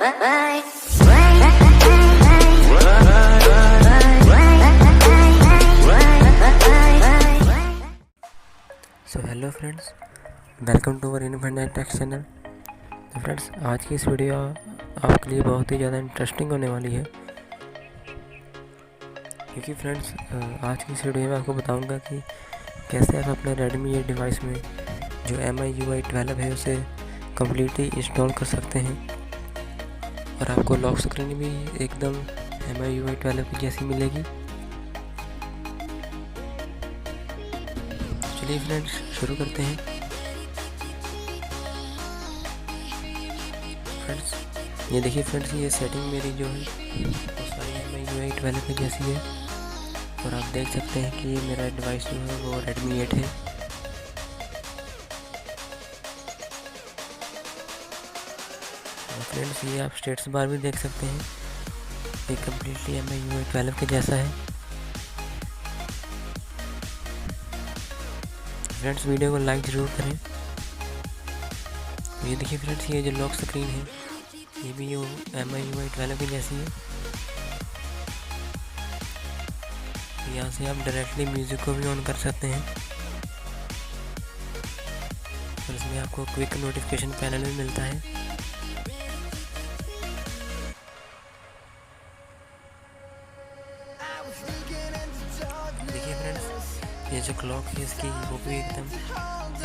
So hello friends, welcome to our independent techs channel. तो friends, आज की इस वीडियो आपके लिए बहुत ही ज़्यादा इंटरेस्टिंग होने वाली है, क्योंकि फ्रेंड्स आज की इस वीडियो में आपको बताऊंगा कि कैसे आप अपने Redmi ये डिवाइस में जो MIUI 12 है उसे कम्प्लीटली इंस्टॉल कर सकते हैं और आपको लॉक स्क्रीन भी एकदम MIUI 12 की जैसी मिलेगी। चलिए फ्रेंड्स, शुरू करते हैं। फ्रेंड्स, ये देखिए फ्रेंड्स, ये सेटिंग मेरी जो है वो सारी MIUI 12 की जैसी है और आप देख सकते हैं कि ये मेरा डिवाइस जो है वो Redmi 8 है। फ्रेंड्स, ये आप स्टेटस बार भी देख सकते हैं, ये कम्प्लीटली MIUI 12 के जैसा है। फ्रेंड्स, वीडियो को लाइक ज़रूर करें। ये देखिए फ्रेंड्स, ये जो लॉक स्क्रीन है ये भी वो MIUI 12 की जैसी है। यहाँ से आप डायरेक्टली म्यूज़िक को भी ऑन कर सकते हैं और इसमें आपको क्विक नोटिफिकेशन पैनल भी मिलता है। देखिए फ्रेंड्स, ये जो क्लॉक है इसकी वो भी एकदम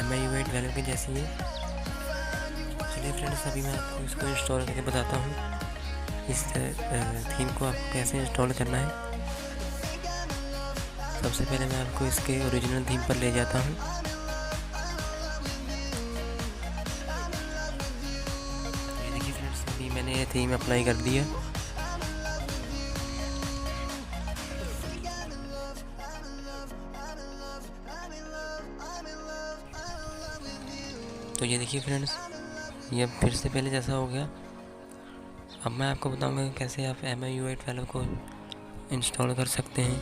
MIUI 12 की जैसी है। चलिए फ्रेंड्स, अभी मैं आपको इसको इंस्टॉल करके बताता हूँ इस थीम को आपको कैसे इंस्टॉल करना है। सबसे पहले मैं आपको इसके ओरिजिनल थीम पर ले जाता हूँ। ये देखिए फ्रेंड्स, अभी मैंने ये थीम अप्लाई कर दिया। तो ये देखिए फ्रेंड्स, ये फिर से पहले जैसा हो गया। अब मैं आपको बताऊंगा कैसे आप MIUI 12 को इंस्टॉल कर सकते हैं।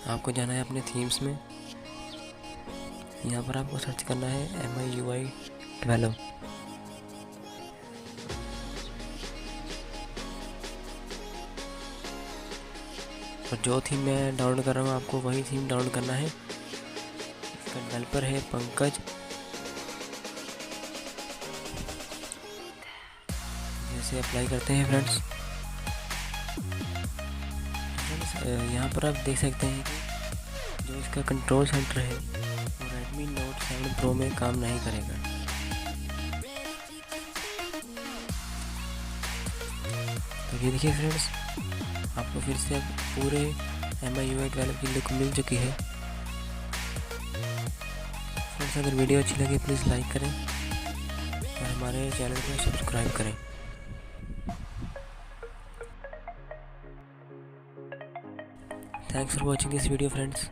आपको जाना है अपने थीम्स में, यहाँ पर आपको सर्च करना है MIUI 12। और जो थीम मैं डाउनलोड कर रहा हूँ आपको वही थीम डाउनलोड करना है। इसका डेवलपर है पंकज। जैसे अप्लाई करते हैं फ्रेंड्स, यहाँ पर आप देख सकते हैं कि जो इसका कंट्रोल सेंटर है वो Redmi Note 7 Pro में काम नहीं करेगा। तो ये देखिए फ्रेंड्स, आपको फिर से अब पूरे MIUI 12 की लुक मिल चुकी है। फ्रेंड्स, अगर वीडियो अच्छी लगे प्लीज़ लाइक करें और हमारे चैनल को सब्सक्राइब करें। Thanks for watching this video friends.